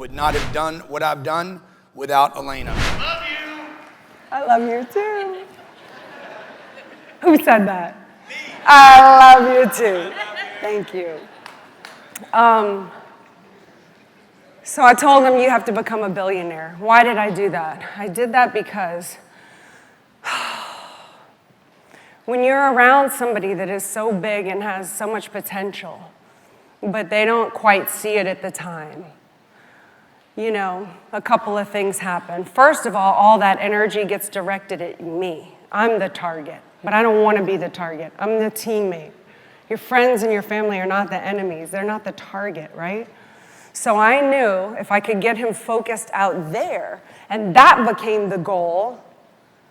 would not have done what I've done without Elena. Love you. I love you too. Who said that? Me. I love you too. Thank you. So I told him, you have to become a billionaire. Why did I do that? I did that because when you're around somebody that is so big and has so much potential, but they don't quite see it at the time, you know, a couple of things happen. First of all that energy gets directed at me. I'm the target, but I don't want to be the target. I'm the teammate. Your friends and your family are not the enemies. They're not the target, right? So I knew if I could get him focused out there, and that became the goal,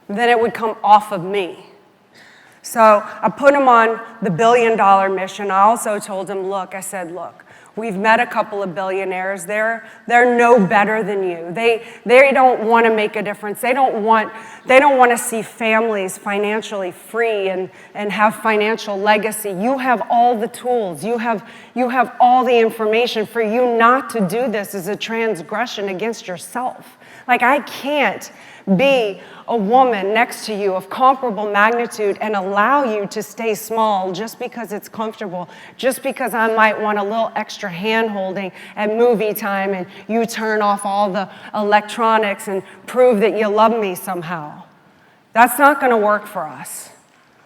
then it would come off of me. So I put him on the $1 billion mission. I also told him, look, we've met a couple of billionaires. They're no better than you. They don't want to make a difference. They don't want to see families financially free and have financial legacy. You have all the tools. You have all the information. For you not to do this is a transgression against yourself. Like, I can't be a woman next to you of comparable magnitude and allow you to stay small just because it's comfortable, just because I might want a little extra hand-holding at movie time and you turn off all the electronics and prove that you love me somehow. That's not going to work for us.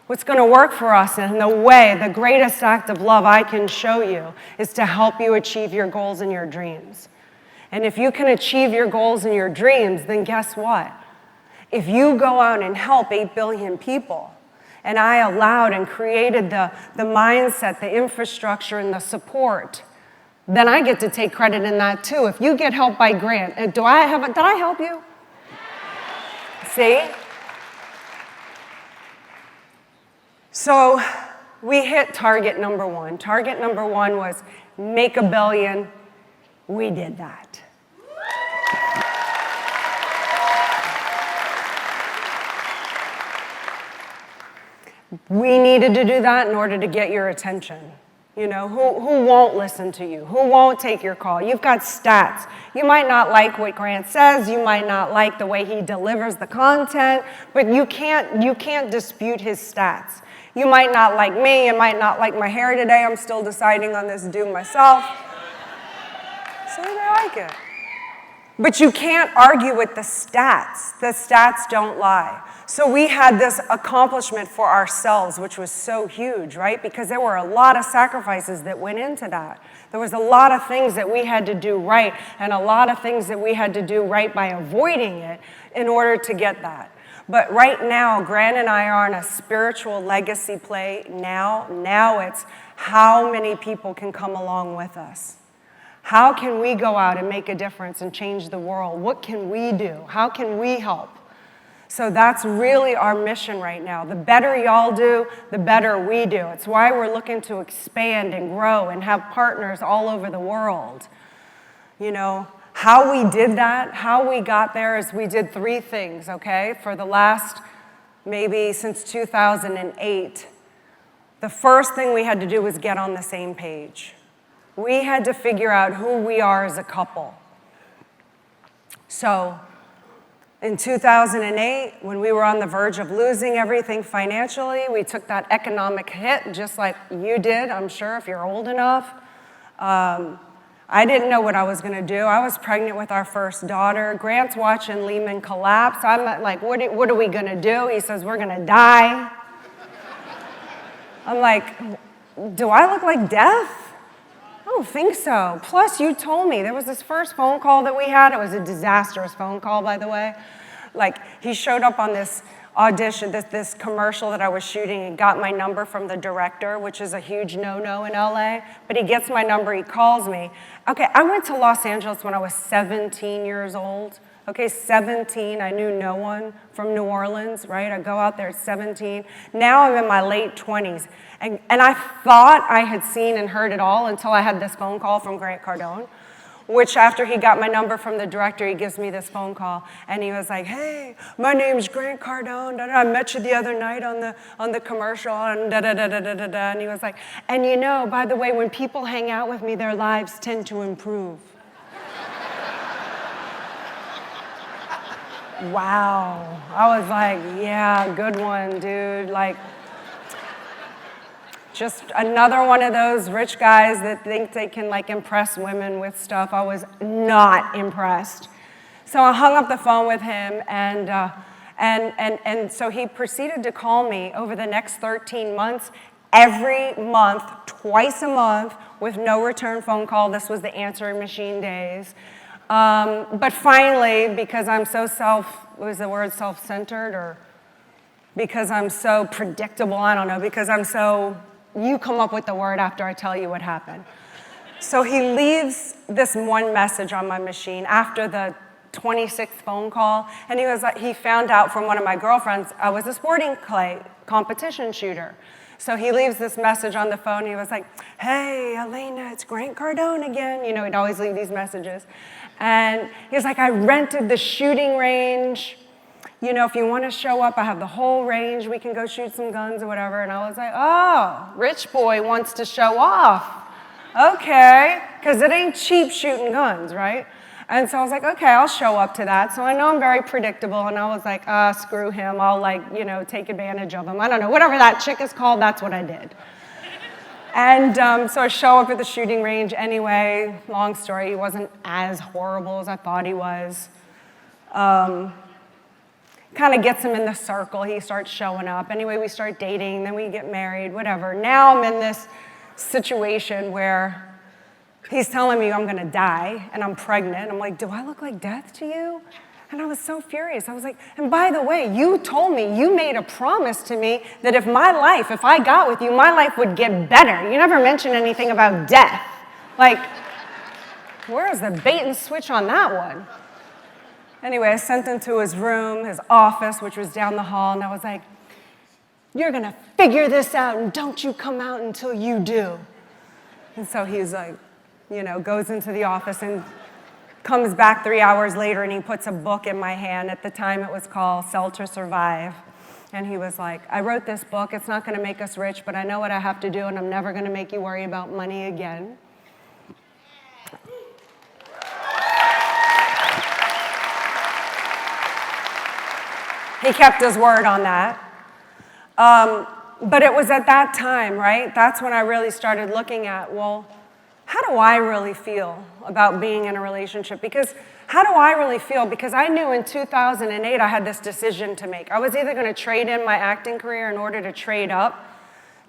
What's going to work for us, in the way, the greatest act of love I can show you, is to help you achieve your goals and your dreams. And if you can achieve your goals and your dreams, then guess what? If you go out and help 8 billion people, and I allowed and created the mindset, the infrastructure, and the support, then I get to take credit in that too. If you get help by grant, did I help you? See? So we hit target number 1. Target number 1 was make $1 billion. We did that. We needed to do that in order to get your attention. You know, who won't listen to you? Who won't take your call? You've got stats. You might not like what Grant says. You might not like the way he delivers the content, but you can't dispute his stats. You might not like me. You might not like my hair today. I'm still deciding on this do myself. So I like it. But you can't argue with the stats. The stats don't lie. So we had this accomplishment for ourselves, which was so huge, right? Because there were a lot of sacrifices that went into that. There was a lot of things that we had to do right, and a lot of things that we had to do right by avoiding it in order to get that. But right now, Grant and I are on a spiritual legacy play now. Now it's how many people can come along with us. How can we go out and make a difference and change the world? What can we do? How can we help? So that's really our mission right now. The better y'all do, the better we do. It's why we're looking to expand and grow and have partners all over the world. You know, how we did that, how we got there is we did 3 things, okay? For the last, maybe since 2008, the first thing we had to do was get on the same page. We had to figure out who we are as a couple. So in 2008, when we were on the verge of losing everything financially, we took that economic hit just like you did, I'm sure, if you're old enough. I didn't know what I was going to do. I was pregnant with our first daughter. Grant's watching Lehman collapse. I'm like, what are we going to do? He says, we're going to die. I'm like, do I look like death? I don't think so. Plus, you told me. There was this first phone call that we had. It was a disastrous phone call, by the way. Like, he showed up on this audition, this commercial that I was shooting, and got my number from the director, which is a huge no-no in LA. But he gets my number. He calls me. Okay, I went to Los Angeles when I was 17 years old. Okay, 17. I knew no one from New Orleans, right? I go out there at 17. Now I'm in my late 20s. And I thought I had seen and heard it all until I had this phone call from Grant Cardone, which after he got my number from the director, he gives me this phone call. And he was like, hey, my name's Grant Cardone. I met you the other night on the commercial. And da-da-da-da-da-da. And he was like, and you know, by the way, when people hang out with me, their lives tend to improve. Wow. I was like, yeah, good one, dude. Like, just another one of those rich guys that think they can like impress women with stuff. I was not impressed. So I hung up the phone with him, and so he proceeded to call me over the next 13 months, every month, twice a month, with no return phone call. This was the answering machine days. But finally, because I'm so self-centered, or because I'm so predictable, I don't know, because I'm so, you come up with the word after I tell you what happened. So he leaves this one message on my machine after the 26th phone call, and he found out from one of my girlfriends I was a sporting clay competition shooter. So he leaves this message on the phone. He was like, hey, Elena, it's Grant Cardone again. You know, he'd always leave these messages. And he was like, I rented the shooting range. You know, if you want to show up, I have the whole range. We can go shoot some guns or whatever. And I was like, oh, rich boy wants to show off. Okay, because it ain't cheap shooting guns, right? And so I was like, okay, I'll show up to that. So I know I'm very predictable, and I was like, screw him. I'll take advantage of him. I don't know, whatever that chick is called, that's what I did. And so I show up at the shooting range anyway. Long story, he wasn't as horrible as I thought he was. Kind of gets him in the circle. He starts showing up. Anyway, we start dating, then we get married, whatever. Now I'm in this situation where he's telling me I'm gonna die, and I'm pregnant. I'm like, do I look like death to you? And I was so furious. I was like, and by the way, you told me, you made a promise to me that if I got with you, my life would get better. You never mentioned anything about death. Like, where's the bait and switch on that one? Anyway, I sent him to his room, his office, which was down the hall, and I was like, you're gonna figure this out, and don't you come out until you do. And so he's like, goes into the office and comes back 3 hours later, and he puts a book in my hand. At the time, it was called Sell to Survive. And he was like, I wrote this book. It's not going to make us rich, but I know what I have to do, and I'm never going to make you worry about money again. He kept his word on that. But it was at that time, right? That's when I really started looking at, well, how do I really feel about being in a relationship? Because how do I really feel? Because I knew in 2008 I had this decision to make. I was either going to trade in my acting career in order to trade up,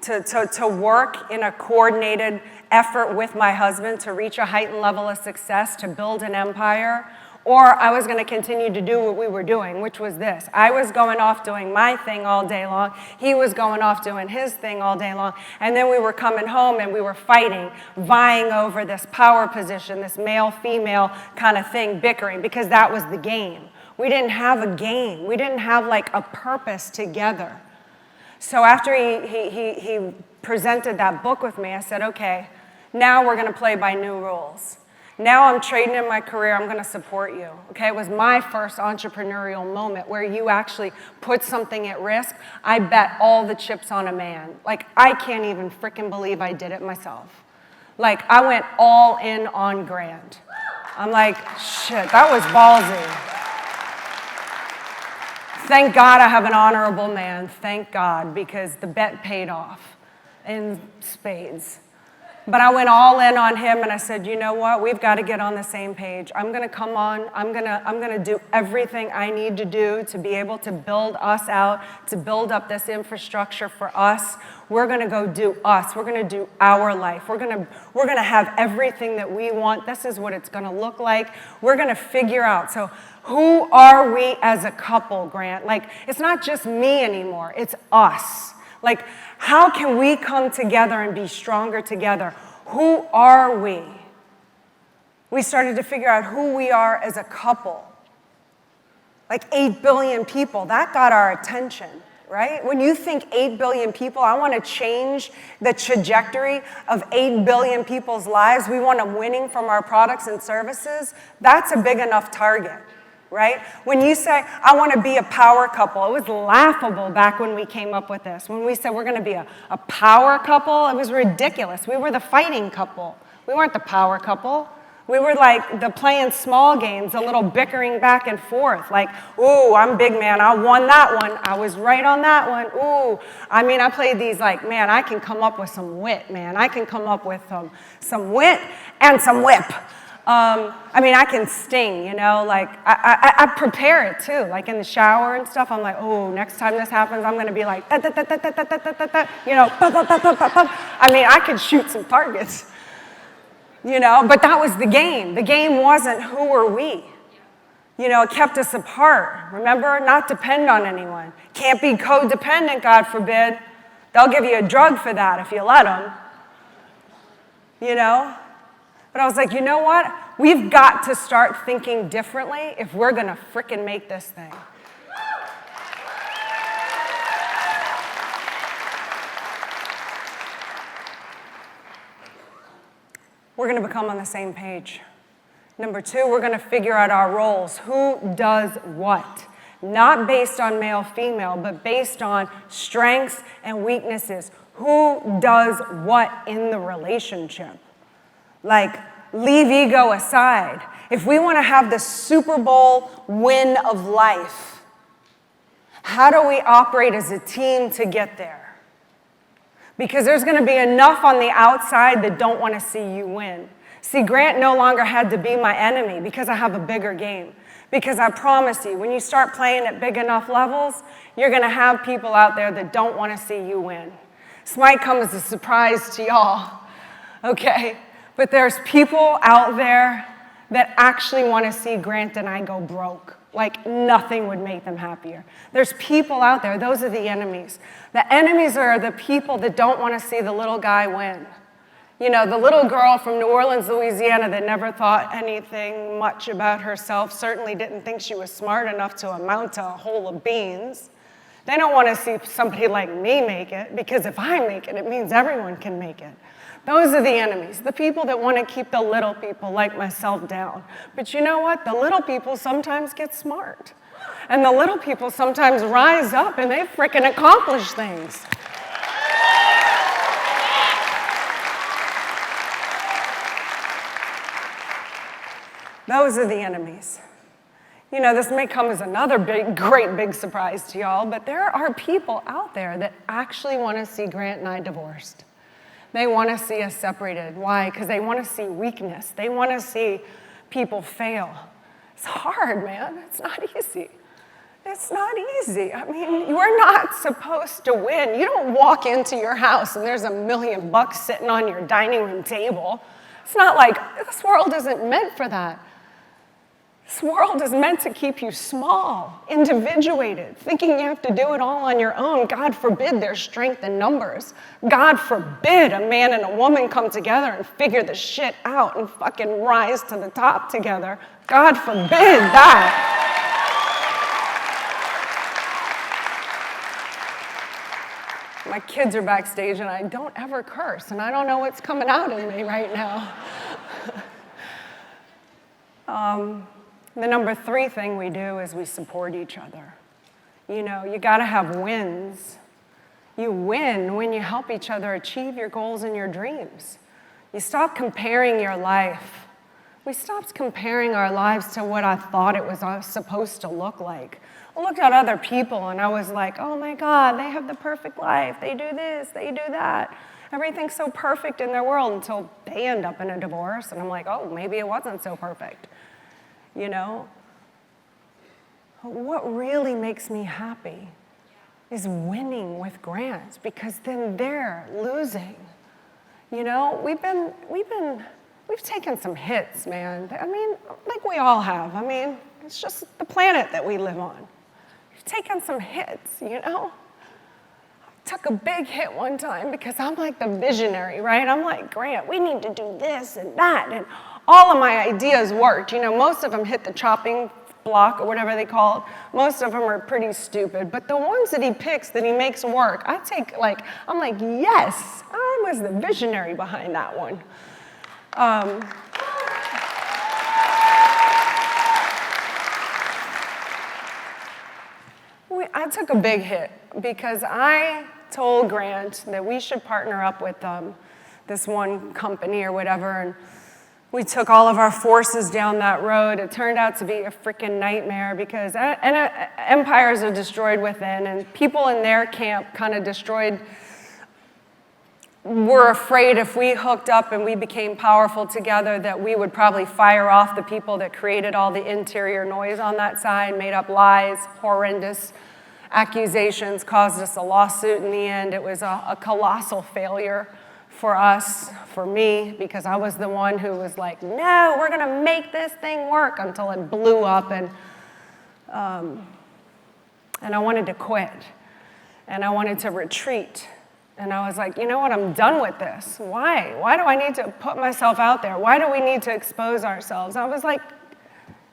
to work in a coordinated effort with my husband to reach a heightened level of success, to build an empire, or I was going to continue to do what we were doing, which was this. I was going off doing my thing all day long. He was going off doing his thing all day long. And then we were coming home and we were fighting, vying over this power position, this male-female kind of thing, bickering, because that was the game. We didn't have a game. We didn't have like a purpose together. So after he presented that book with me, I said, okay, now we're going to play by new rules. Now I'm trading in my career, I'm gonna support you, okay? It was my first entrepreneurial moment where you actually put something at risk. I bet all the chips on a man. Like, I can't even freaking believe I did it myself. Like, I went all in on Grant. I'm like, shit, that was ballsy. Thank God I have an honorable man, thank God, because the bet paid off in spades. But I went all in on him, and I said, you know what? We've got to get on the same page. I'm going to come on. I'm going to do everything I need to do to be able to build us out, to build up this infrastructure for us. We're going to go do us. We're going to do our life. We're going to have everything that we want. This is what it's going to look like. We're going to figure out. So who are we as a couple, Grant? Like, it's not just me anymore. It's us. Like, how can we come together and be stronger together? Who are we? We started to figure out who we are as a couple. Like 8 billion people, that got our attention, right? When you think 8 billion people, I want to change the trajectory of 8 billion people's lives. We want them winning from our products and services. That's a big enough target. Right? When you say, I want to be a power couple, it was laughable back when we came up with this. When we said we're going to be a power couple, it was ridiculous. We were the fighting couple. We weren't the power couple. We were like the playing small games, a little bickering back and forth. Like, ooh, I'm big man, I won that one. I was right on that one. Ooh, I mean, I played these like, man, I can come up with some wit, man. I can come up with some wit and some whip. I mean, I can sting, you know, like I prepare it too. Like in the shower and stuff, I'm like, oh, next time this happens, I'm gonna be like, da, da, da, da, da, da, da, da, da, you know, ba, ba, ba, ba, ba, ba. I mean, I could shoot some targets. You know, but that was the game. The game wasn't who were we. You know, it kept us apart. Remember, not depend on anyone. Can't be codependent, God forbid. They'll give you a drug for that if you let them. You know? But I was like, you know what? We've got to start thinking differently if we're going to frickin' make this thing. We're going to become on the same page. Number two, we're going to figure out our roles. Who does what? Not based on male, female, but based on strengths and weaknesses. Who does what in the relationship? Like, leave ego aside. If we want to have the Super Bowl win of life, how do we operate as a team to get there? Because there's going to be enough on the outside that don't want to see you win. See, Grant no longer had to be my enemy because I have a bigger game. Because I promise you, when you start playing at big enough levels, you're going to have people out there that don't want to see you win. This might come as a surprise to y'all, okay? But there's people out there that actually want to see Grant and I go broke. Like nothing would make them happier. There's people out there, those are the enemies. The enemies are the people that don't want to see the little guy win. You know, the little girl from New Orleans, Louisiana that never thought anything much about herself, certainly didn't think she was smart enough to amount to a hole of beans. They don't want to see somebody like me make it, because if I make it, it means everyone can make it. Those are the enemies, the people that want to keep the little people like myself down. But you know what? The little people sometimes get smart. And the little people sometimes rise up and they frickin' accomplish things. Those are the enemies. You know, this may come as another great big surprise to y'all, but there are people out there that actually want to see Grant and I divorced. They want to see us separated. Why? Because they want to see weakness. They want to see people fail. It's hard, man. It's not easy. It's not easy. I mean, you're not supposed to win. You don't walk into your house and there's $1 million sitting on your dining room table. It's not like, this world isn't meant for that. This world is meant to keep you small, individuated, thinking you have to do it all on your own. God forbid there's strength in numbers. God forbid a man and a woman come together and figure the shit out and fucking rise to the top together. God forbid that. My kids are backstage and I don't ever curse, and I don't know what's coming out in me right now. The number 3 thing we do is we support each other. You know, you gotta have wins. You win when you help each other achieve your goals and your dreams. You stop comparing your life. We stopped comparing our lives to what I thought it was supposed to look like. I looked at other people and I was like, oh my God, they have the perfect life. They do this, they do that. Everything's so perfect in their world until they end up in a divorce. And I'm like, oh, maybe it wasn't so perfect. You know? What really makes me happy is winning with Grant, because then they're losing. You know, we've taken some hits, man. I mean, like we all have. I mean, it's just the planet that we live on. We've taken some hits, you know? I took a big hit one time because I'm like the visionary, right? I'm like, Grant, we need to do this and that. And all of my ideas worked. You know, most of them hit the chopping block or whatever they call it. Most of them are pretty stupid. But the ones that he picks, that he makes work, I'm like, yes, I was the visionary behind that one. I took a big hit because I told Grant that we should partner up with this one company or whatever, and we took all of our forces down that road. It turned out to be a freaking nightmare because empires are destroyed within, and people in their camp kind of were afraid if we hooked up and we became powerful together that we would probably fire off the people that created all the interior noise on that side, made up lies, horrendous accusations, caused us a lawsuit in the end. It was a colossal failure for us, for me, because I was the one who was like, no, we're gonna make this thing work, until it blew up, and I wanted to quit, and I wanted to retreat, and I was like, you know what, I'm done with this. Why? Why do I need to put myself out there? Why do we need to expose ourselves? I was like,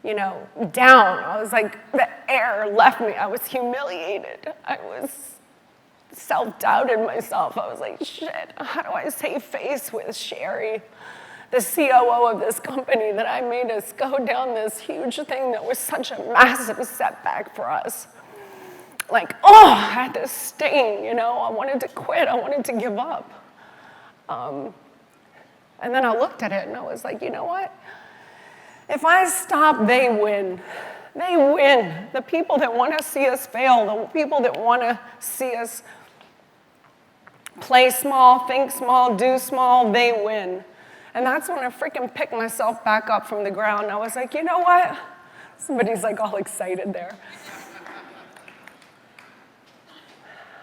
you know, down. I was like, the air left me. I was humiliated. I was self-doubted myself. I was like, shit, how do I save face with Sherry, the COO of this company that I made us go down this huge thing that was such a massive setback for us? Like, oh, I had this stain, you know, I wanted to quit, I wanted to give up. And then I looked at it and I was like, you know what? If I stop, they win. They win. The people that want to see us fail, the people that want to see us play small, think small, do small, they win. And that's when I freaking picked myself back up from the ground. I was like, you know what? Somebody's like all excited there.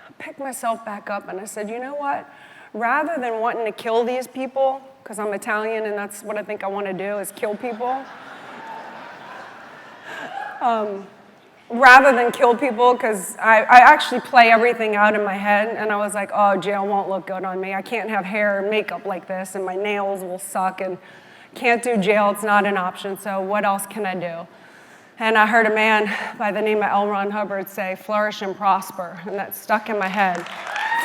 I picked myself back up and I said, you know what? Rather than wanting to kill these people, because I'm Italian and that's what I think I want to do, is kill people. Rather than kill people, because I actually play everything out in my head, and I was like, oh, jail won't look good on me. I can't have hair and makeup like this, and my nails will suck, and can't do jail. It's not an option, so what else can I do? And I heard a man by the name of L. Ron Hubbard say, flourish and prosper, and that stuck in my head.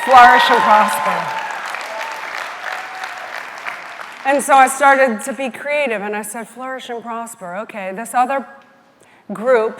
Flourish and prosper. And so I started to be creative, and I said, flourish and prosper. Okay, this other group